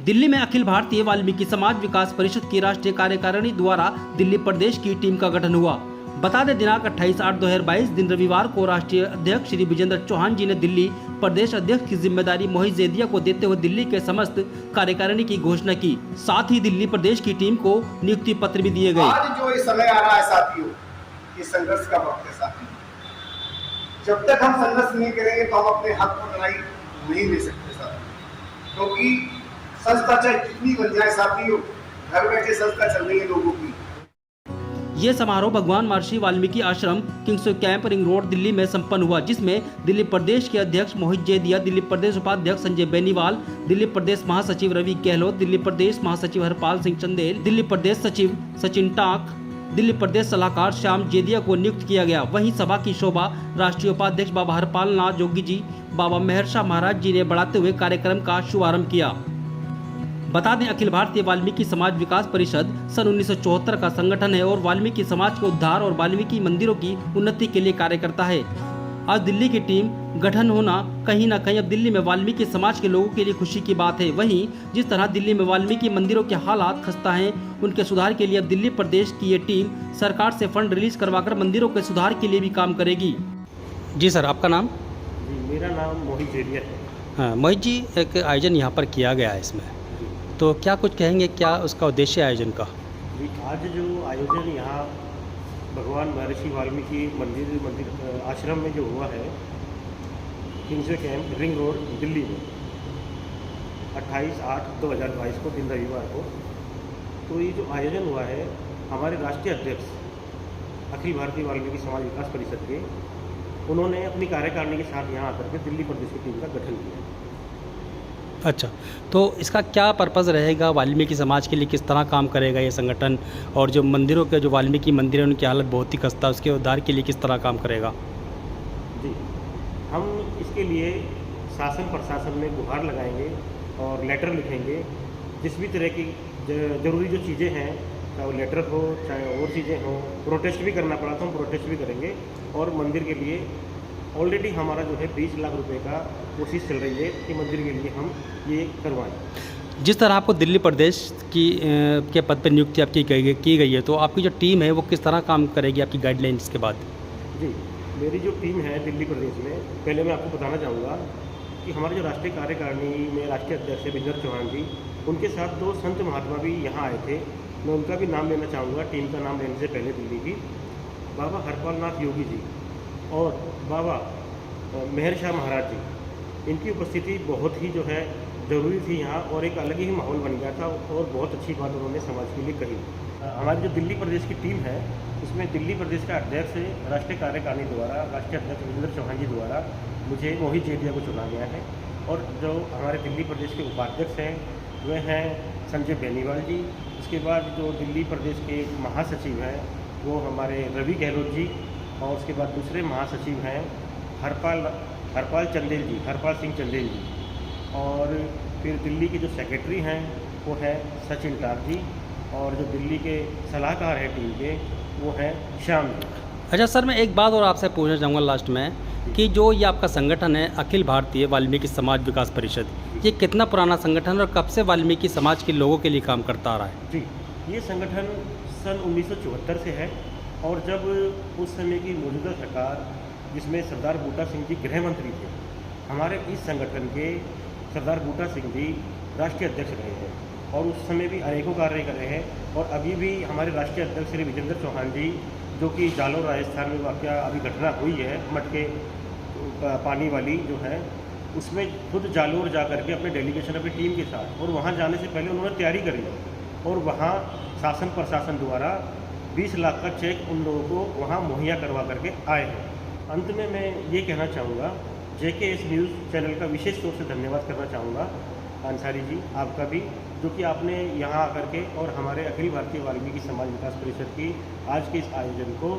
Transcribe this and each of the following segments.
दिल्ली में अखिल भारतीय वाल्मीकि समाज विकास परिषद की राष्ट्रीय कार्यकारिणी द्वारा दिल्ली प्रदेश की टीम का गठन हुआ। बता दें दिनांक 28/8/2022 दिन रविवार को राष्ट्रीय अध्यक्ष श्री विजेंद्र चौहान जी ने दिल्ली प्रदेश अध्यक्ष की जिम्मेदारी मोहित जैदिया को देते हुए दिल्ली के समस्त कार्यकारिणी की घोषणा की। साथ ही दिल्ली प्रदेश की टीम को नियुक्ति पत्र भी दिए गए। आज जो ये समय आ रहा है साथियों, ये संघर्ष का वक्त है साथियों। जब तक हम संघर्ष नहीं करेंगे तो हम अपने हक को लड़ाई नहीं ले सकते साथियों, क्योंकि संस्था चाहे कितनी बन जाए साथियों, घर बैठे संस्था चल रही है लोगों की। ये समारोह भगवान महर्षि वाल्मीकि आश्रम Kings camp ring road Delhi में संपन्न हुआ, जिसमें दिल्ली प्रदेश के अध्यक्ष मोहित जैदिया, दिल्ली प्रदेश उपाध्यक्ष संजय बेनीवाल, दिल्ली प्रदेश महासचिव रवि गहलोत, दिल्ली प्रदेश महासचिव हरपाल सिंह चंदेल, दिल्ली प्रदेश सचिव सचिन टाक, दिल्ली प्रदेश सलाहकार श्याम जैदिया को नियुक्त किया गया। वहीं सभा की शोभा राष्ट्रीय उपाध्यक्ष बाबा हरपाल नाथ जोगी जी, बाबा मेहर शाह महाराज जी ने बढ़ाते हुए कार्यक्रम का शुभारंभ किया। बता दें अखिल भारतीय वाल्मीकि समाज विकास परिषद सन 1974 का संगठन है और वाल्मीकि समाज के उद्धार और वाल्मीकि मंदिरों की उन्नति के लिए कार्य करता है। आज दिल्ली की टीम गठन होना कहीं न कहीं अब दिल्ली में वाल्मीकि समाज के लोगों के लिए खुशी की बात है। वहीं जिस तरह दिल्ली में वाल्मीकि मंदिरों के हालात खस्ता हैं, उनके सुधार के लिए अब दिल्ली प्रदेश की ये टीम सरकार से फंड रिलीज करवाकर मंदिरों के सुधार के लिए भी काम करेगी। जी सर, आपका नाम? जी, मेरा नाम मोहित जैदिया है। हाँ मोहित जी, एक आयोजन यहाँ पर किया गया है इसमें, तो क्या कुछ कहेंगे, क्या उसका उद्देश्य है आयोजन का? जी, आज जो आयोजन यहाँ भगवान महर्षि वाल्मीकि मंदिर आश्रम में जो हुआ है Kings camp ring road Delhi में 28/8/2022 को दिन रविवार को, तो ये जो आयोजन हुआ है हमारे राष्ट्रीय अध्यक्ष अखिल भारतीय वाल्मीकि समाज विकास परिषद के, उन्होंने अपनी कार्यकारिणी के साथ यहाँ आकर के दिल्ली प्रदेश की टीम का गठन किया। अच्छा, तो इसका क्या पर्पज़ रहेगा, वाल्मीकि समाज के लिए किस तरह काम करेगा ये संगठन, और जो मंदिरों के जो वाल्मीकि मंदिर है उनकी हालत बहुत ही खस्ता है, उसके उद्धार के लिए किस तरह काम करेगा? जी, हम इसके लिए शासन प्रशासन में गुहार लगाएंगे और लेटर लिखेंगे। जिस भी तरह की ज़रूरी जो चीज़ें हैं, चाहे वो लेटर हो चाहे और चीज़ें हो, प्रोटेस्ट भी करना पड़ा तो हम प्रोटेस्ट भी करेंगे। और मंदिर के लिए ऑलरेडी हमारा जो है 20 लाख रुपए का कोशिश चल रही है कि मंदिर के लिए हम ये करवाएं। जिस तरह आपको दिल्ली प्रदेश की के पद पर नियुक्ति आपकी की गई है, तो आपकी जो टीम है वो किस तरह काम करेगी आपकी गाइडलाइंस के बाद? जी, मेरी जो टीम है दिल्ली प्रदेश में, पहले मैं आपको बताना चाहूँगा कि हमारे जो राष्ट्रीय कार्यकारिणी में राष्ट्रीय अध्यक्ष विजेंद्र चौहान जी, उनके साथ 2 संत महात्मा भी यहाँ आए थे। मैं उनका भी नाम लेना चाहूँगा टीम का नाम लेने से पहले दिल्ली की। बाबा हरपाल नाथ योगी जी और बाबा मेहर शाह महाराज जी, इनकी उपस्थिति बहुत ही जो है ज़रूरी थी यहाँ, और एक अलग ही माहौल बन गया था और बहुत अच्छी बात उन्होंने समाज के लिए कही। हमारी जो दिल्ली प्रदेश की टीम है उसमें दिल्ली प्रदेश का अध्यक्ष राष्ट्रीय कार्यकारिणी द्वारा राष्ट्रीय अध्यक्ष विजेंद्र चौहान जी द्वारा मुझे मोहित जैदिया को चुना गया है, और जो हमारे दिल्ली प्रदेश के उपाध्यक्ष हैं वे हैं संजय बेनीवाल जी। उसके बाद जो दिल्ली प्रदेश के महासचिव हैं वो हमारे रवि गहलोत जी, और उसके बाद दूसरे महासचिव हैं हरपाल सिंह चंदेल जी, और फिर दिल्ली के जो सेक्रेटरी हैं वो है सचिन टाक जी, और जो दिल्ली के सलाहकार हैं टीम के वो हैं श्याम जी। अच्छा सर, मैं एक बात और आपसे पूछना चाहूँगा लास्ट में कि जो ये आपका संगठन है अखिल भारतीय वाल्मीकि समाज विकास परिषद, ये कितना पुराना संगठन और कब से वाल्मीकि समाज के लोगों के लिए काम करता आ रहा है? जी, ये संगठन सन 1974 से है, और जब उस समय की मौजूदा सरकार जिसमें सरदार बूटा सिंह जी गृह मंत्री थे, हमारे इस संगठन के सरदार बूटा सिंह जी राष्ट्रीय अध्यक्ष रहे हैं, और उस समय भी अनेकों कार्य कर रहे हैं। और अभी भी हमारे राष्ट्रीय अध्यक्ष श्री विजेंद्र चौहान जी, जो कि जालोर राजस्थान में वाक़या अभी घटना हुई है मटके पानी वाली जो है, उसमें खुद जालोर जा करके अपने डेलीगेशन अपनी टीम के साथ, और वहाँ जाने से पहले उन्होंने तैयारी करी, और वहाँ शासन प्रशासन द्वारा 20 लाख का चेक उन लोगों को वहाँ मुहैया करवा करके आए हैं। अंत में मैं ये कहना चाहूँगा, JKS न्यूज़ चैनल का विशेष तौर से धन्यवाद करना चाहूँगा अंसारी जी, आपका भी, जो कि आपने यहाँ आकर के और हमारे अखिल भारतीय वाल्मीकि समाज विकास परिषद की आज के इस आयोजन को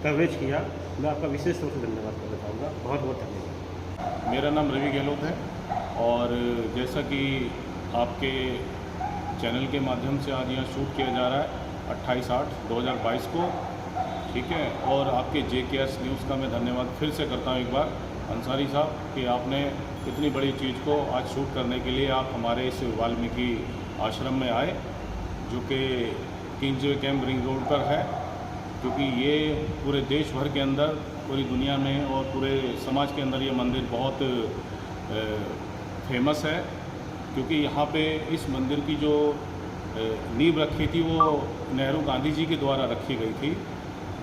कवरेज किया। मैं आपका विशेष तौर से धन्यवाद करना चाहूँगा। बहुत बहुत धन्यवाद। मेरा नाम रवि गहलोत है, और जैसा कि आपके चैनल के माध्यम से आज यहाँ शूट किया जा रहा है 28/8/2022 को, ठीक है, और आपके JKS न्यूज़ का मैं धन्यवाद फिर से करता हूँ एक बार। अंसारी साहब कि आपने इतनी बड़ी चीज़ को आज शूट करने के लिए आप हमारे इस वाल्मीकि आश्रम में आए, जो कि किंग्सवे कैंप रिंग रोड पर है, क्योंकि ये पूरे देश भर के अंदर, पूरी दुनिया में और पूरे समाज के अंदर ये मंदिर बहुत फेमस है। क्योंकि यहाँ पे इस मंदिर की जो नींव रखी थी वो नेहरू गांधी जी के द्वारा रखी गई थी।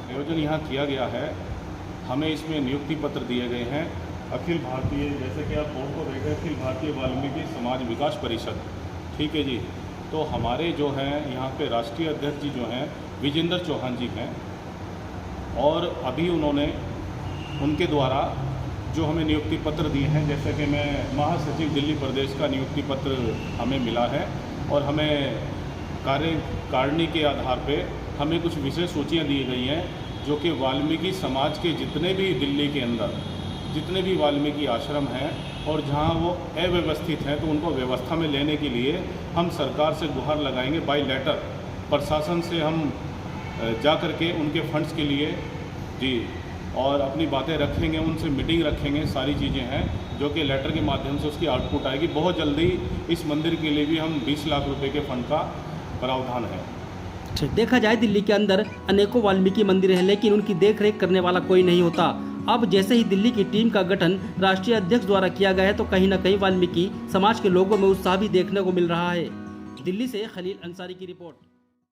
आयोजन यहाँ किया गया है, हमें इसमें नियुक्ति पत्र दिए गए हैं अखिल भारतीय, जैसे कि आप बोर्ड को देखें, अखिल भारतीय वाल्मीकि समाज विकास परिषद, ठीक है जी। तो हमारे जो हैं यहाँ पे राष्ट्रीय अध्यक्ष जी जो हैं विजेंद्र चौहान जी हैं, और अभी उन्होंने उनके द्वारा जो हमें नियुक्ति पत्र दिए हैं, जैसे कि मैं महासचिव दिल्ली प्रदेश का नियुक्ति पत्र हमें मिला है, और हमें कार्यकारिणी के आधार पे हमें कुछ विषय सूचियाँ दी गई हैं, जो कि वाल्मीकि समाज के जितने भी दिल्ली के अंदर जितने भी वाल्मीकि आश्रम हैं और जहां वो अव्यवस्थित हैं, तो उनको व्यवस्था में लेने के लिए हम सरकार से गुहार लगाएंगे। बाय लेटर प्रशासन से हम जा कर के उनके फंड्स के लिए जी, और अपनी बातें रखेंगे, उनसे मीटिंग रखेंगे। सारी चीज़ें हैं जो कि लेटर के माध्यम से उसकी आउटपुट आएगी। बहुत जल्दी इस मंदिर के लिए भी हम 20 लाख रुपए के फंड का प्रावधान है। ठीक, देखा जाए दिल्ली के अंदर अनेकों वाल्मीकि मंदिर हैं, लेकिन उनकी देखरेख करने वाला कोई नहीं होता। अब जैसे ही दिल्ली की टीम का गठन राष्ट्रीय अध्यक्ष द्वारा किया गया है, तो कहीं न कहीं वाल्मीकि समाज के लोगों में उत्साह भी देखने को मिल रहा है। दिल्ली से खलील अंसारी की रिपोर्ट।